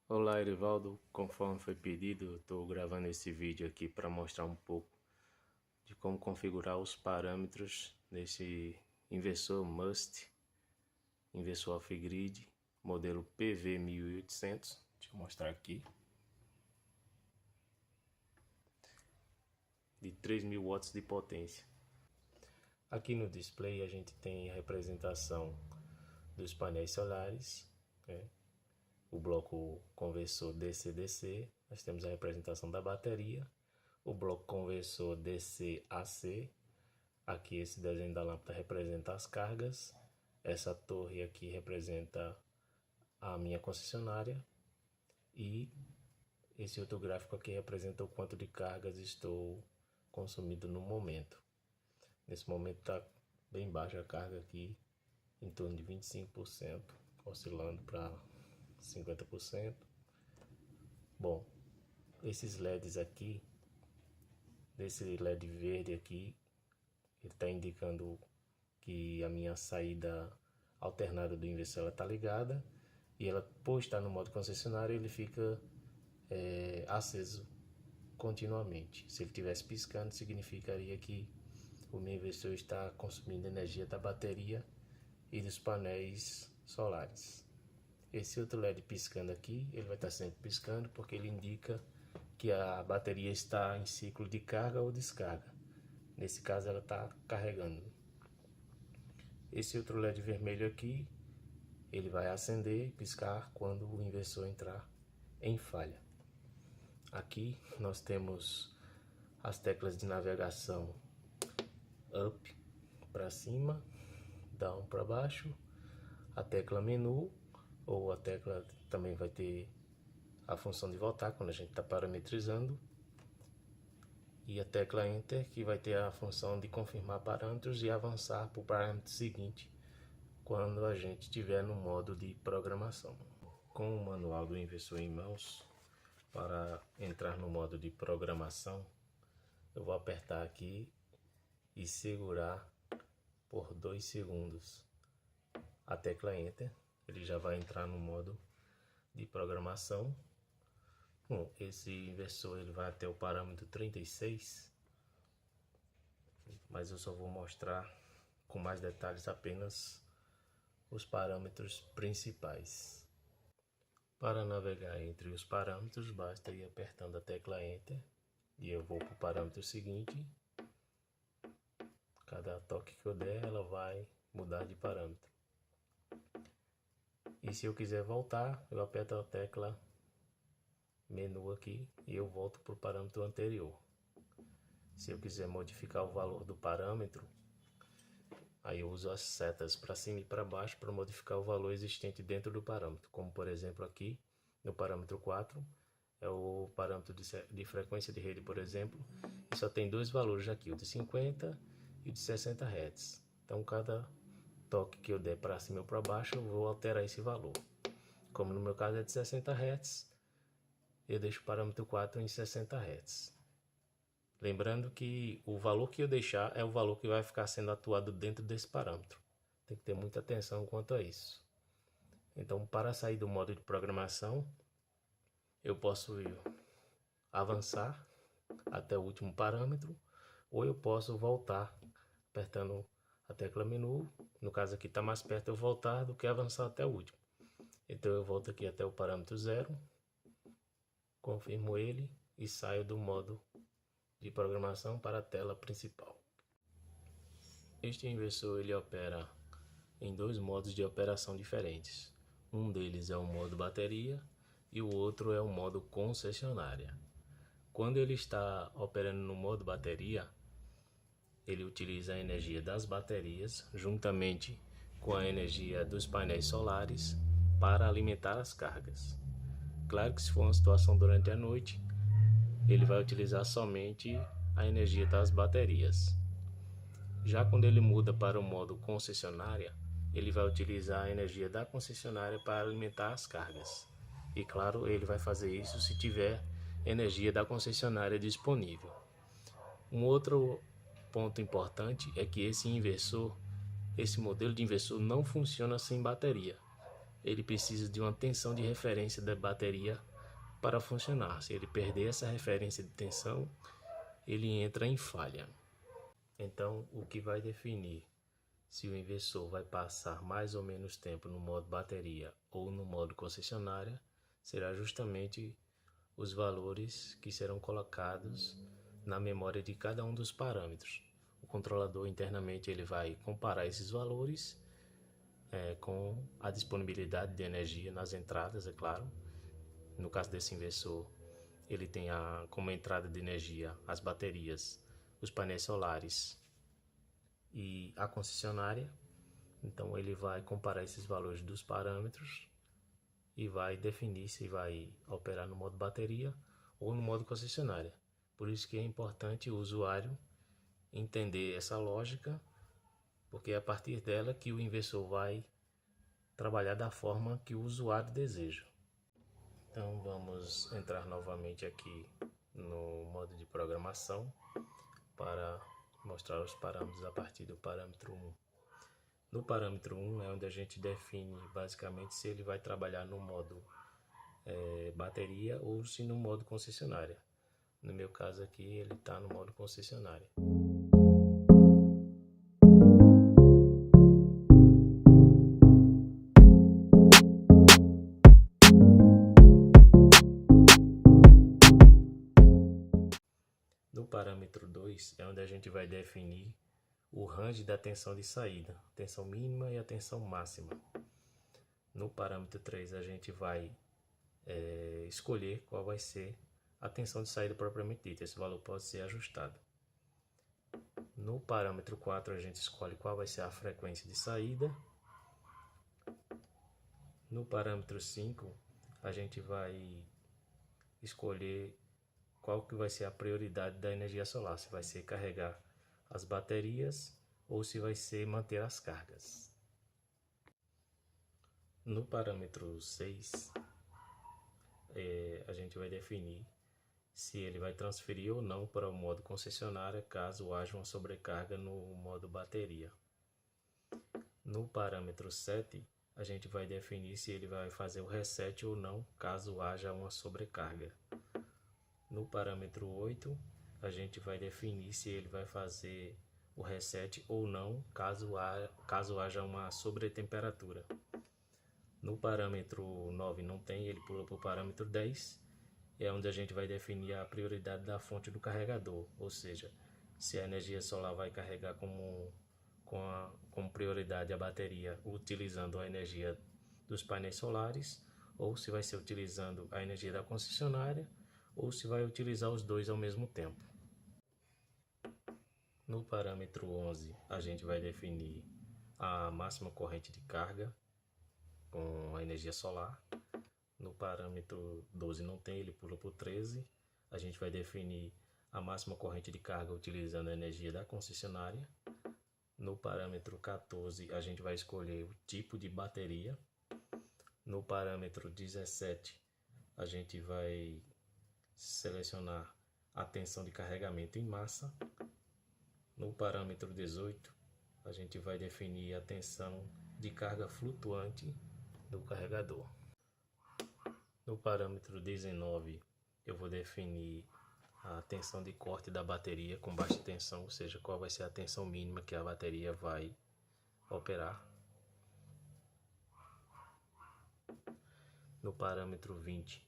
Olá, Erivaldo. Conforme foi pedido, eu estou gravando esse vídeo aqui para mostrar um pouco de como configurar os parâmetros desse inversor Must, inversor off-grid, modelo PV1800. Deixa eu mostrar aqui. De 3.000 watts de potência. Aqui no display a gente tem a representação dos painéis solares, né? O bloco conversor DC-DC, nós temos a representação da bateria, o bloco conversor DC-AC, aqui esse desenho da lâmpada representa as cargas, essa torre aqui representa a minha concessionária e esse outro gráfico aqui representa o quanto de cargas estou consumindo no momento. Nesse momento está bem baixa a carga aqui, em torno de 25%, oscilando para 50%. Bom, esses LEDs aqui, desse LED verde aqui, ele está indicando que a minha saída alternada do inversor está ligada, e ela, por estar no modo concessionário, ele fica aceso continuamente. Se ele estivesse piscando, significaria que o meu inversor está consumindo energia da bateria e dos painéis solares. Esse outro LED piscando aqui, ele vai estar sempre piscando porque ele indica que a bateria está em ciclo de carga ou descarga. Nesse caso ela está carregando. Esse outro LED vermelho aqui, ele vai acender e piscar quando o inversor entrar em falha. Aqui nós temos as teclas de navegação up para cima, down para baixo, a tecla menu, ou a tecla também vai ter a função de voltar quando a gente está parametrizando, e a tecla enter, que vai ter a função de confirmar parâmetros e avançar para o parâmetro seguinte quando a gente estiver no modo de programação. Com o manual do inversor em mãos, para entrar no modo de programação, eu vou apertar aqui e segurar por 2 segundos a tecla enter. Ele já vai entrar no modo de programação. Bom, esse inversor ele vai até o parâmetro 36, mas eu só vou mostrar com mais detalhes apenas os parâmetros principais. Para navegar entre os parâmetros, basta ir apertando a tecla enter e eu vou para o parâmetro seguinte. Cada toque que eu der, ela vai mudar de parâmetro. E se eu quiser voltar, eu aperto a tecla menu aqui e eu volto para o parâmetro anterior. Se eu quiser modificar o valor do parâmetro, aí eu uso as setas para cima e para baixo para modificar o valor existente dentro do parâmetro. Como por exemplo aqui no parâmetro 4, é o parâmetro de frequência de rede, por exemplo, e só tem dois valores aqui, o de 50 e o de 60 Hz. Então cada toque que eu der para cima ou para baixo, eu vou alterar esse valor. Como no meu caso é de 60 Hz, eu deixo o parâmetro 4 em 60 Hz. Lembrando que o valor que eu deixar é o valor que vai ficar sendo atuado dentro desse parâmetro. Tem que ter muita atenção quanto a isso. Então, para sair do modo de programação, eu posso avançar até o último parâmetro, ou eu posso voltar apertando a tecla menu. No caso aqui está mais perto eu voltar do que avançar até o último. Então eu volto aqui até o parâmetro 0, confirmo ele e saio do modo de programação para a tela principal. Este inversor ele opera em dois modos de operação diferentes. Um deles é o modo bateria e o outro é o modo concessionária. Quando ele está operando no modo bateria, ele utiliza a energia das baterias juntamente com a energia dos painéis solares para alimentar as cargas. Claro que se for uma situação durante a noite, ele vai utilizar somente a energia das baterias. Já quando ele muda para o modo concessionária, ele vai utilizar a energia da concessionária para alimentar as cargas. E claro, ele vai fazer isso se tiver energia da concessionária disponível. Um outro ponto importante é que esse modelo de inversor não funciona sem bateria. ele precisa de uma tensão de referência da bateria para funcionar. Se ele perder essa referência de tensão, ele entra em falha. Então, o que vai definir se o inversor vai passar mais ou menos tempo no modo bateria ou no modo concessionária será justamente os valores que serão colocados na memória de cada um dos parâmetros. O controlador internamente ele vai comparar esses valores com a disponibilidade de energia nas entradas, é claro. No caso desse inversor, ele tem como entrada de energia as baterias, os painéis solares e a concessionária. Então ele vai comparar esses valores dos parâmetros e vai definir se vai operar no modo bateria ou no modo concessionária. Por isso que é importante o usuário entender essa lógica, porque é a partir dela que o inversor vai trabalhar da forma que o usuário deseja. Então vamos entrar novamente aqui no modo de programação para mostrar os parâmetros a partir do parâmetro 1. No parâmetro 1 é onde a gente define basicamente se ele vai trabalhar no modo bateria ou se no modo concessionária. No meu caso aqui ele está no modo concessionária. No parâmetro 2 é onde a gente vai definir o range da tensão de saída, tensão mínima e a tensão máxima. No parâmetro 3 a gente vai escolher qual vai ser a tensão de saída propriamente dita, esse valor pode ser ajustado. No parâmetro 4 a gente escolhe qual vai ser a frequência de saída. No parâmetro 5 a gente vai escolher qual que vai ser a prioridade da energia solar, se vai ser carregar as baterias ou se vai ser manter as cargas. No parâmetro 6, a gente vai definir se ele vai transferir ou não para o modo concessionária caso haja uma sobrecarga no modo bateria. No parâmetro 7, a gente vai definir se ele vai fazer o reset ou não caso haja uma sobrecarga. No parâmetro 8, a gente vai definir se ele vai fazer o reset ou não caso haja uma sobretemperatura. No parâmetro 9 não tem, ele pula para o parâmetro 10, é onde a gente vai definir a prioridade da fonte do carregador, ou seja, se a energia solar vai carregar como prioridade a bateria utilizando a energia dos painéis solares, ou se vai ser utilizando a energia da concessionária, ou se vai utilizar os dois ao mesmo tempo. No parâmetro 11, a gente vai definir a máxima corrente de carga com a energia solar. No parâmetro 12 não tem, ele pula para o 13. A gente vai definir a máxima corrente de carga utilizando a energia da concessionária. No parâmetro 14, a gente vai escolher o tipo de bateria. No parâmetro 17, a gente vai selecionar a tensão de carregamento em massa. No parâmetro 18, a gente vai definir a tensão de carga flutuante do carregador. No parâmetro 19, eu vou definir a tensão de corte da bateria com baixa tensão, ou seja, qual vai ser a tensão mínima que a bateria vai operar. No parâmetro 20,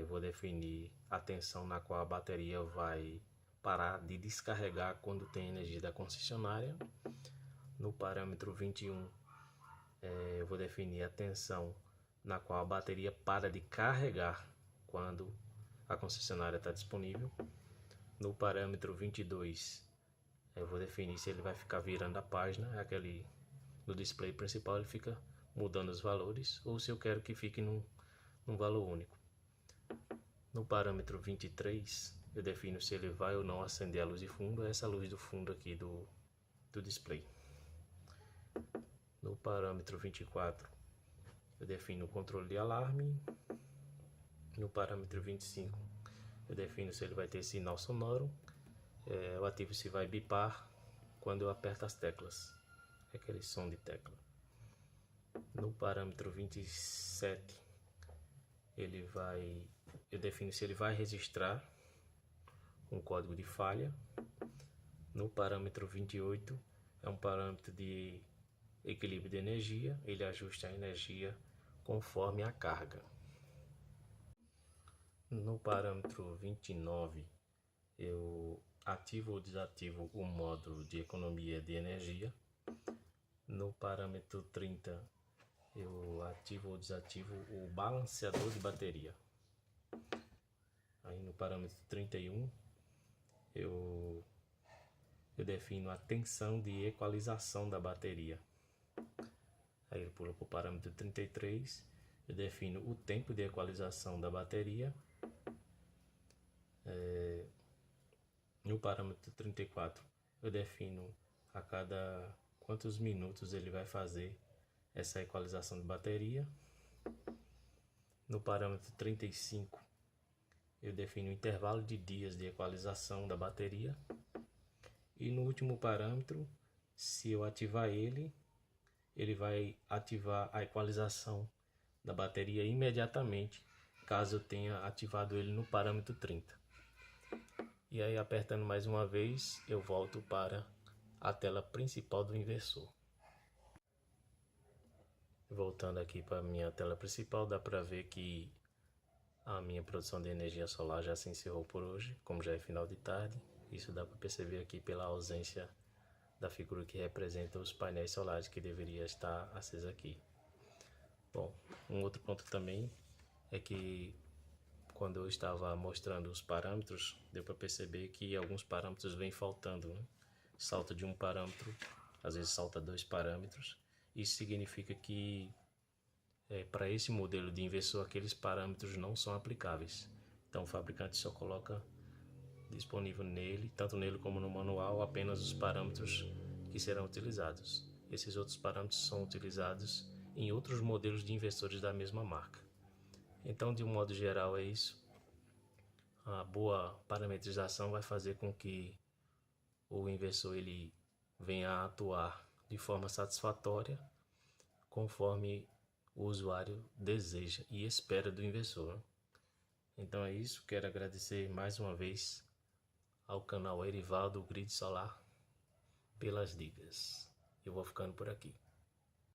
eu vou definir a tensão na qual a bateria vai parar de descarregar quando tem energia da concessionária. No parâmetro 21, eu vou definir a tensão na qual a bateria para de carregar quando a concessionária está disponível. No parâmetro 22, eu vou definir se ele vai ficar virando a página, no display principal ele fica mudando os valores, ou se eu quero que fique num valor único. No parâmetro 23, eu defino se ele vai ou não acender a luz de fundo, essa luz do fundo aqui do display. No parâmetro 24, eu defino o controle de alarme. No parâmetro 25, eu defino se ele vai ter sinal sonoro. Eu ativo se vai bipar quando eu aperto as teclas, aquele som de tecla. No parâmetro 27, eu defino se ele vai registrar um código de falha. No parâmetro 28, é um parâmetro de equilíbrio de energia, ele ajusta a energia conforme a carga. No parâmetro 29, eu ativo ou desativo o módulo de economia de energia. No parâmetro 30, eu ativo ou desativo o balanceador de bateria. Aí no parâmetro 31, eu defino a tensão de equalização da bateria. Aí ele pula para o parâmetro 33, eu defino o tempo de equalização da bateria. No parâmetro 34, eu defino a cada quantos minutos ele vai fazer essa equalização de bateria. No parâmetro 35, eu defino o intervalo de dias de equalização da bateria. E no último parâmetro, se eu ativar ele vai ativar a equalização da bateria imediatamente, caso eu tenha ativado ele no parâmetro 30. E aí, apertando mais uma vez, eu volto para a tela principal do inversor. Voltando aqui para a minha tela principal, dá para ver que a minha produção de energia solar já se encerrou por hoje, como já é final de tarde. Isso dá para perceber aqui pela ausência da figura que representa os painéis solares, que deveria estar acesa aqui. Bom, um outro ponto também é que quando eu estava mostrando os parâmetros, deu para perceber que alguns parâmetros vêm faltando, né? Salta de um parâmetro, às vezes salta 2 parâmetros. Isso significa que para esse modelo de inversor, aqueles parâmetros não são aplicáveis. Então o fabricante só coloca disponível nele, tanto nele como no manual, apenas os parâmetros que serão utilizados. Esses outros parâmetros são utilizados em outros modelos de inversores da mesma marca. Então, de um modo geral, é isso. A boa parametrização vai fazer com que o inversor ele venha a atuar de forma satisfatória, conforme o usuário deseja e espera do inversor. Então é isso, quero agradecer mais uma vez ao canal Erivaldo Grid Solar pelas dicas. Eu vou ficando por aqui.